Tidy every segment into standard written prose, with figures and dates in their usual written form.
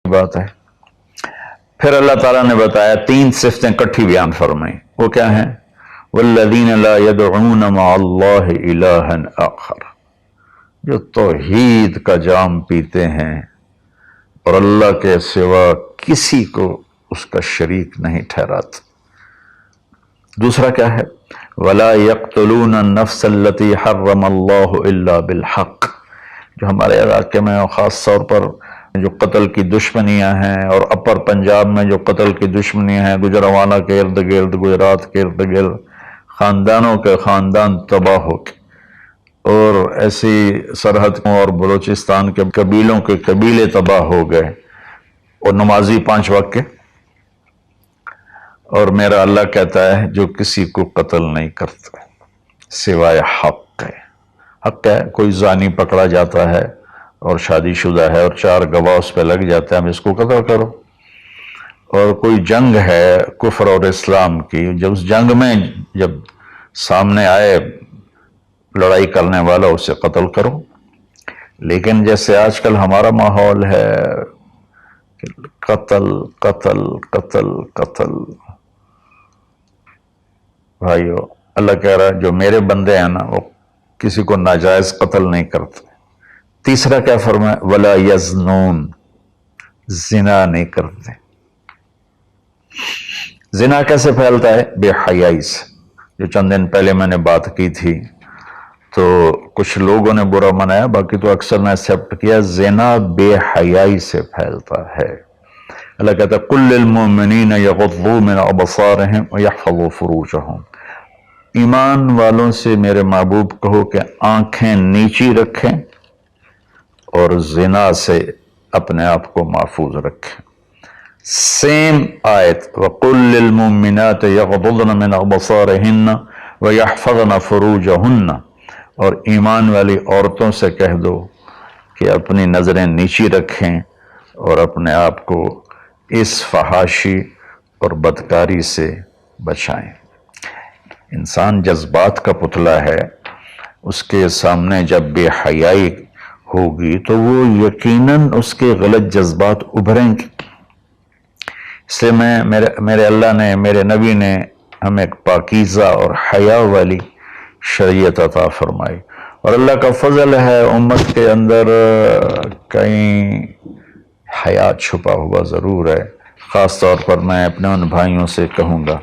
بات ہے۔ پھر اللہ تعالیٰ نے بتایا 3 صفتیں کٹھی بیان فرمائیں، وہ کیا ہیں؟ والذین لا يدعون مع اللہ الہا آخر، جو توحید کا جام پیتے ہیں اور اللہ کے سوا کسی کو اس کا شریک نہیں ٹھہراتے۔ دوسرا کیا ہے؟ ولا يقتلون النفس التي حرم اللہ الا بالحق، جو ہمارے علاقے میں خاص طور پر جو قتل کی دشمنیاں ہیں، اور اپر پنجاب میں جو قتل کی دشمنیاں ہیں، گجرانوالہ کے ارد گرد، گجرات کے ارد گرد خاندانوں کے خاندان تباہ ہو کے، اور ایسی سرحد اور بلوچستان کے قبیلوں کے قبیلے تباہ ہو گئے، اور نمازی 5 وقت کے، اور میرا اللہ کہتا ہے جو کسی کو قتل نہیں کرتا سوائے حق ہے۔ حق ہے، کوئی زانی پکڑا جاتا ہے اور شادی شدہ ہے اور 4 گواہ اس پہ لگ جاتے ہیں، اب اس کو قتل کرو۔ اور کوئی جنگ ہے کفر اور اسلام کی، جب اس جنگ میں جب سامنے آئے لڑائی کرنے والا اسے قتل کرو۔ لیکن جیسے آج کل ہمارا ماحول ہے قتل قتل قتل قتل، بھائیو اللہ کہہ رہا ہے جو میرے بندے ہیں نا وہ کسی کو ناجائز قتل نہیں کرتے۔ تیسرا کیا فرمایا؟ ولا یزنون، زنا نہیں کرتے۔ زنا کیسے پھیلتا ہے؟ بے حیائی سے، جو چند دن پہلے میں نے بات کی تھی، تو کچھ لوگوں نے برا منایا، باقی تو اکثر نے ایکسیپٹ کیا، زنا بے حیائی سے پھیلتا ہے۔ اللہ کہتا ہے قل للمؤمنین یغضوا من ابصارہم ویحفظوا فروجہم، ایمان والوں سے میرے محبوب کہو کہ آنکھیں نیچی رکھیں اور زنا سے اپنے آپ کو محفوظ رکھیں۔ سیم آیت وَقُلْ لِلْمُؤْمِنَاتِ يَغْضُضْنَ مِنْ أَبْصَارِهِنَّ وَيَحْفَظْنَ فُرُوجَهُنَّ، اور ایمان والی عورتوں سے کہہ دو کہ اپنی نظریں نیچی رکھیں اور اپنے آپ کو اس فحاشی اور بدکاری سے بچائیں۔ انسان جذبات کا پتلا ہے، اس کے سامنے جب بے حیائی ہوگی تو وہ یقیناً اس کے غلط جذبات ابھریں گے۔ اس لیے میرے اللہ نے، میرے نبی نے ہمیں ایک پاکیزہ اور حیا والی شریعت عطا فرمائی، اور اللہ کا فضل ہے امت کے اندر کہیں حیا چھپا ہوا ضرور ہے۔ خاص طور پر میں اپنے ان بھائیوں سے کہوں گا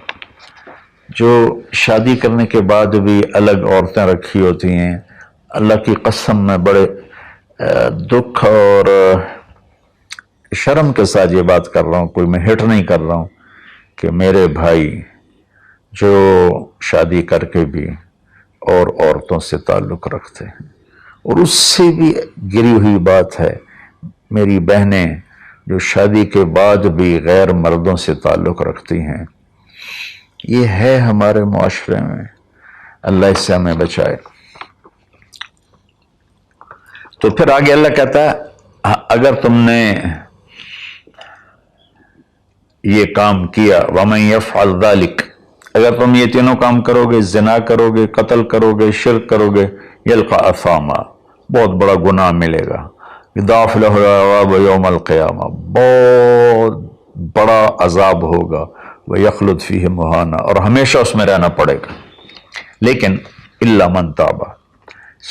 جو شادی کرنے کے بعد بھی الگ عورتیں رکھی ہوتی ہیں، اللہ کی قسم میں بڑے دکھ اور شرم کے ساتھ یہ بات کر رہا ہوں، کوئی میں ہٹ نہیں کر رہا ہوں، کہ میرے بھائی جو شادی کر کے بھی اور عورتوں سے تعلق رکھتے ہیں، اور اس سے بھی گری ہوئی بات ہے میری بہنیں جو شادی کے بعد بھی غیر مردوں سے تعلق رکھتی ہیں، یہ ہے ہمارے معاشرے میں، اللہ اس سے ہمیں بچائے۔ تو پھر آگے اللہ کہتا ہے اگر تم نے یہ کام کیا وَمَن يَفْعَلْ ذَلِكَ، اگر تم یہ تینوں کام کرو گے، زنا کرو گے، قتل کرو گے، شرک کرو گے، يَلْقَ أَثَامًا، بہت بڑا گناہ ملے گا، يُضَاعَفْ لَهُ الْعَذَابُ يَوْمَ الْقِيَامَةِ، بہت بڑا عذاب ہوگا، وَيَخْلُدْ فِيهِ مُهَانًا، اور ہمیشہ اس میں رہنا پڑے گا۔ لیکن إِلَّا مَن تَابَ،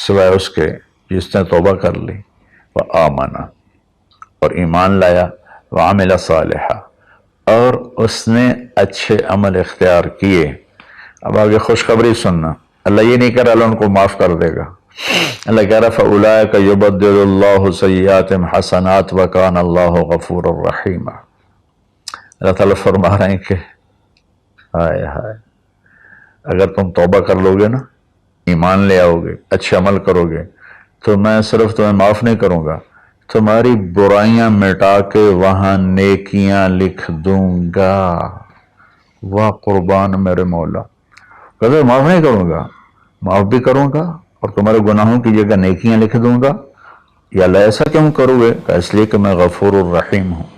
سوائے اس کے جس نے توبہ کر لی، وَآمَنَ، اور ایمان لایا، وَعَمِلَ صَالِحًا، اور اس نے اچھے عمل اختیار کیے۔ اب آگے خوشخبری سننا، اللہ یہ نہیں کہہ رہا اللہ ان کو معاف کر دے گا، اللہ کہہ رہا فَأُولَٰئِكَ يُبَدِّلُ اللَّهُ سَيِّئَاتِهِمْ حَسَنَاتٍ وَكَانَ اللَّهُ غَفُورًا رَحِيمًا۔ اللہ تعالیٰ فرما رہے ہیں کہ ہائے ہائے، اگر تم توبہ کر لو گے نا، ایمان لے آؤ گے، اچھے عمل کرو گے، تو میں صرف تمہیں معاف نہیں کروں گا، تمہاری برائیاں مٹا کے وہاں نیکیاں لکھ دوں گا۔ واہ قربان میرے مولا، کہتے معاف نہیں کروں گا، معاف بھی کروں گا اور تمہارے گناہوں کی جگہ نیکیاں لکھ دوں گا۔ یا اللہ ایسا کیوں کرو گے؟ کہ اس لیے کہ میں غفور الرحیم ہوں۔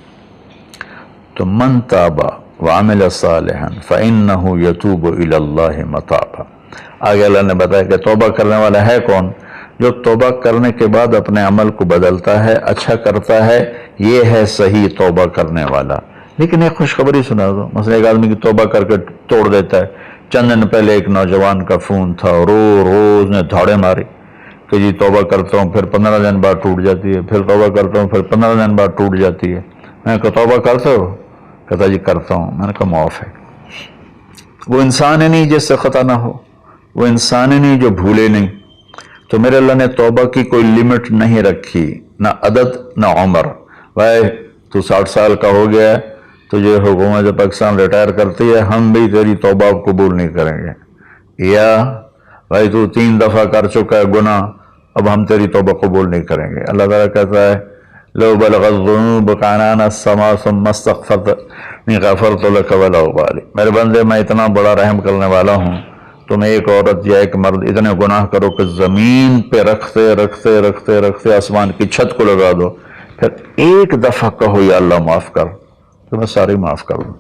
تو من تاب وعمل صالحا فإنه يتوب إلى الله متابا، آگے اللہ نے بتایا کہ توبہ کرنے والا ہے کون؟ جو توبہ کرنے کے بعد اپنے عمل کو بدلتا ہے، اچھا کرتا ہے، یہ ہے صحیح توبہ کرنے والا۔ لیکن ایک خوشخبری سنا دو، مثلا ایک آدمی کی توبہ کر کے توڑ دیتا ہے۔ چند دن پہلے ایک نوجوان کا فون تھا، روز نے دھاڑے ماری کہ جی توبہ کرتا ہوں، پھر 15 دن بعد ٹوٹ جاتی ہے، پھر توبہ کرتا ہوں، پھر 15 دن بعد ٹوٹ جاتی ہے۔ میں نے کہا توبہ کرتے ہو؟ کہتا جی کرتا ہوں۔ میں نے کہا معاف ہے۔ وہ انسان ہی نہیں جس سے خطا نہ ہو، وہ انسان ہی نہیں جو بھولے نہیں۔ تو میرے اللہ نے توبہ کی کوئی لیمٹ نہیں رکھی، نہ عدد نہ عمر۔ بھائی تو 60 سال کا ہو گیا ہے، تجھے حکومت پاکستان ریٹائر کرتی ہے، ہم بھی تیری توبہ قبول نہیں کریں گے۔ یا بھائی تو 3 دفعہ کر چکا ہے گناہ، اب ہم تیری توبہ قبول نہیں کریں گے۔ اللہ تعالیٰ کہتا ہے لو بلغت الذنوب عنان السماء ثم استغفرتنی غفرت لک ولا ابالی۔ میرے بندے میں اتنا بڑا رحم کرنے والا ہوں، تم ایک عورت یا ایک مرد اتنے گناہ کرو کہ زمین پہ رکھتے رکھتے رکھتے رکھتے آسمان کی چھت کو لگا دو، پھر ایک دفعہ کہو یا اللہ معاف کر، تو میں ساری معاف کر دوں۔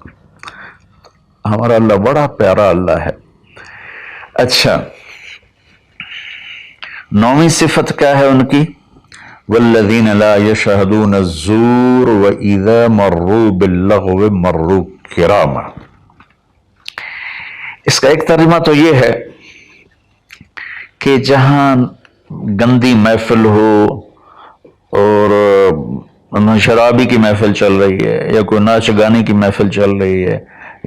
ہمارا اللہ بڑا پیارا اللہ ہے۔ اچھا، 9ویں صفت کیا ہے ان کی؟ والذین لا یشہدون الزور واذا مروا باللغو مروا کراما۔ اس کا ایک ترجمہ تو یہ ہے کہ جہاں گندی محفل ہو اور شرابی کی محفل چل رہی ہے، یا کوئی ناچ گانے کی محفل چل رہی ہے،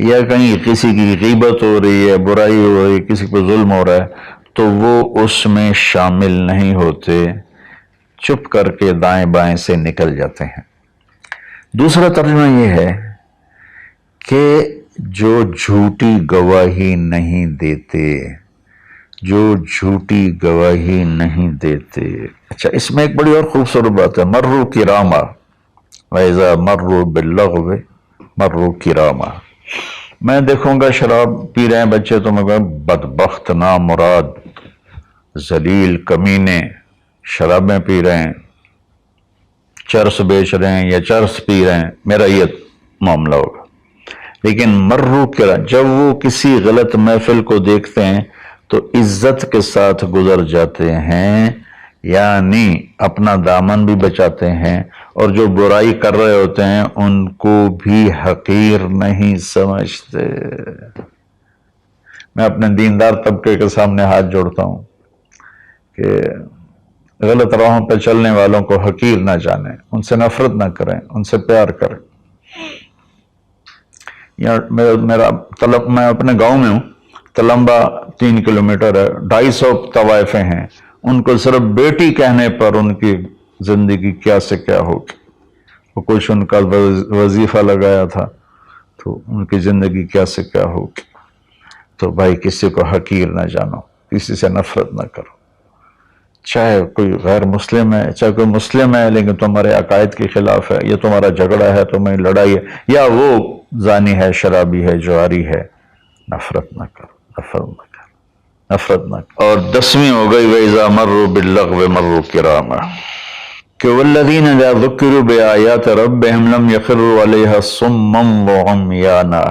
یا کہیں کسی کی غیبت ہو رہی ہے، برائی ہو رہی ہے، کسی پہ ظلم ہو رہا ہے، تو وہ اس میں شامل نہیں ہوتے، چپ کر کے دائیں بائیں سے نکل جاتے ہیں۔ دوسرا ترجمہ یہ ہے کہ جو جھوٹی گواہی نہیں دیتے، جو جھوٹی گواہی نہیں دیتے۔ اچھا، اس میں ایک بڑی اور خوبصورت بات ہے، مروا کراما، وَإِذَا مَرُّوا بِاللَّغْوِ مَرُّوا کراما۔ میں دیکھوں گا شراب پی رہے ہیں بچے تو میں کہوں بدبخت، نامراد، ذلیل، کمینے، شرابیں پی رہے ہیں، چرس بیچ رہے ہیں یا چرس پی رہے ہیں، میرا یہ معاملہ ہوگا۔ لیکن مرو کرا، جب وہ کسی غلط محفل کو دیکھتے ہیں تو عزت کے ساتھ گزر جاتے ہیں، یعنی اپنا دامن بھی بچاتے ہیں، اور جو برائی کر رہے ہوتے ہیں ان کو بھی حقیر نہیں سمجھتے۔ میں اپنے دیندار طبقے کے سامنے ہاتھ جوڑتا ہوں کہ غلط راہوں پہ چلنے والوں کو حقیر نہ جانیں، ان سے نفرت نہ کریں، ان سے پیار کریں۔ میں اپنے گاؤں میں ہوں، تلمبا 3 کلومیٹر ہے، 250 طوائفیں ہیں، ان کو صرف بیٹی کہنے پر ان کی زندگی کیا سے کیا ہوگی۔ وہ کچھ ان کا وظیفہ لگایا تھا تو ان کی زندگی کیا سے کیا ہوگی۔ تو بھائی کسی کو حقیر نہ جانو، کسی سے نفرت نہ کرو، چاہے کوئی غیر مسلم ہے، چاہے کوئی مسلم ہے لیکن تمہارے عقائد کے خلاف ہے، یا تمہارا جھگڑا ہے، تمہیں لڑائی ہے، یا وہ زانی ہے، شرابی ہے، جواری ہے، نفرت نہ کرو، نفرت نہ کرو، نفرت نہ کرو۔ اور 10ویں ہو گئی وَإِذَا مَرُّوا بِاللَّغْوِ مَرُّوا کِرَامًا، کہ وَالَّذِينَ إِذَا ذُكِّرُوا بِآيَاتِ رَبِّهِمْ لَمْ يَخِرُّوا عَلَيْهَا صُمًّا وَعُمْيَانًا۔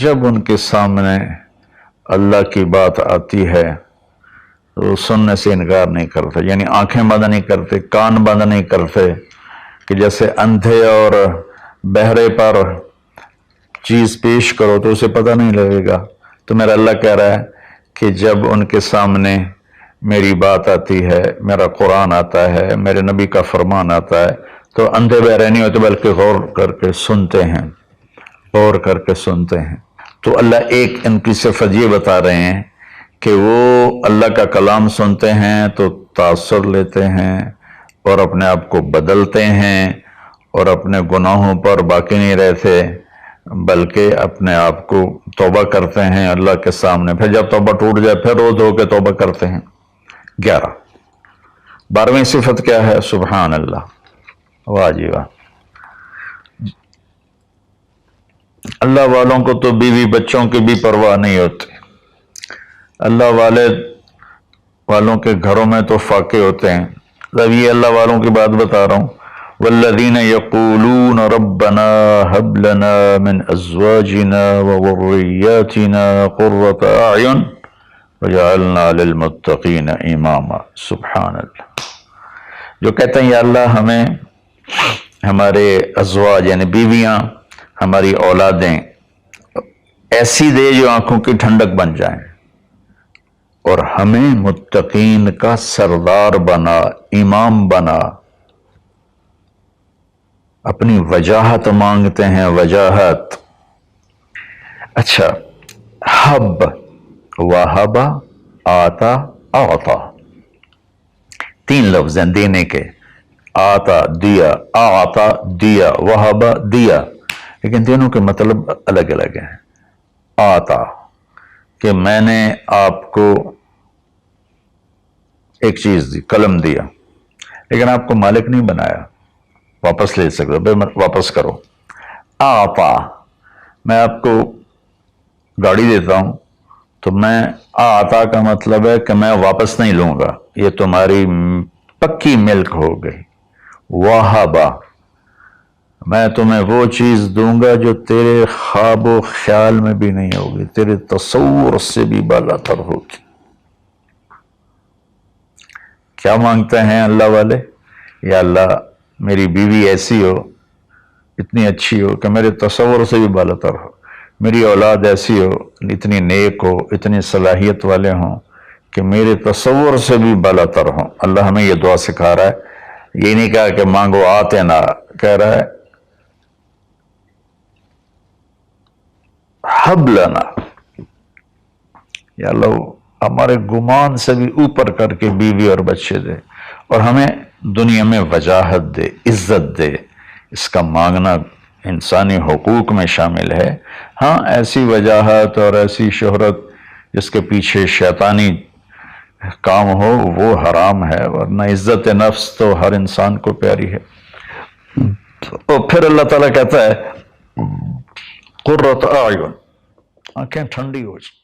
جب ان کے سامنے اللہ کی بات آتی ہے تو سننے سے انکار نہیں کرتے، یعنی آنکھیں بند نہیں کرتے، کان بند نہیں کرتے، کہ جیسے اندھے اور بہرے پر چیز پیش کرو تو اسے پتہ نہیں لگے گا۔ تو میرا اللہ کہہ رہا ہے کہ جب ان کے سامنے میری بات آتی ہے، میرا قرآن آتا ہے، میرے نبی کا فرمان آتا ہے، تو اندھے بہرے نہیں ہوتے بلکہ غور کر کے سنتے ہیں، غور کر کے سنتے ہیں۔ تو اللہ ایک ان کی صفت یہ بتا رہے ہیں کہ وہ اللہ کا کلام سنتے ہیں تو تاثر لیتے ہیں اور اپنے آپ کو بدلتے ہیں، اور اپنے گناہوں پر باقی نہیں رہتے بلکہ اپنے آپ کو توبہ کرتے ہیں اللہ کے سامنے، پھر جب توبہ ٹوٹ جائے پھر رو دھو کے توبہ کرتے ہیں۔ 11، 12ویں صفت کیا ہے؟ سبحان اللہ، واہ جی واہ۔ اللہ والوں کو تو بیوی بچوں کی بھی پرواہ نہیں ہوتی، اللہ والوں کے گھروں میں تو فاقے ہوتے ہیں۔ اب یہ اللہ والوں کی بات بتا رہا ہوں، والذین یقولون ربنا هب لنا من ازواجنا وذریاتنا قرۃ اعین وجعلنا للمتقین اماما. سبحان اللہ. جو کہتے ہیں یا اللہ ہمیں ہمارے ازواج یعنی بیویاں، ہماری اولادیں ایسی دے جو آنکھوں کی ٹھنڈک بن جائیں، اور ہمیں متقین کا سردار بنا، امام بنا. اپنی وجاہت مانگتے ہیں، وجاہت. اچھا، حب، وہبا، آتا، اعطا، تین لفظ ہیں دینے کے. آتا دیا، اعطا دیا، وہبا دیا، لیکن تینوں کے مطلب الگ الگ ہیں. آتا کہ میں نے آپ کو ایک چیز دی، قلم دیا، لیکن آپ کو مالک نہیں بنایا، واپس لے سکتے ہو، واپس کرو. آتا، میں آپ کو گاڑی دیتا ہوں تو میں آتا کا مطلب ہے کہ میں واپس نہیں لوں گا، یہ تمہاری پکی ملک ہو گئی. وہبا، میں تمہیں وہ چیز دوں گا جو تیرے خواب و خیال میں بھی نہیں ہوگی، تیرے تصور سے بھی بالا تر ہوگی. کیا مانگتے ہیں اللہ والے؟ یا اللہ میری بیوی ایسی ہو، اتنی اچھی ہو کہ میرے تصور سے بھی بالا تر ہو، میری اولاد ایسی ہو، اتنی نیک ہو، اتنی صلاحیت والے ہوں کہ میرے تصور سے بھی بالا تر ہوں. اللہ ہمیں یہ دعا سکھا رہا ہے. یہ نہیں کہا کہ مانگو آتے نہ، کہہ رہا ہے حب لنا، یا اللہ ہمارے گمان سے بھی اوپر کر کے بیوی اور بچے دے، اور ہمیں دنیا میں وجاہت دے، عزت دے. اس کا مانگنا انسانی حقوق میں شامل ہے. ہاں ایسی وجاہت اور ایسی شہرت جس کے پیچھے شیطانی کام ہو وہ حرام ہے، ورنہ عزت نفس تو ہر انسان کو پیاری ہے. اور پھر اللہ تعالیٰ کہتا ہے قرۃ اعین، آنکھیں ٹھنڈی ہو جائیں.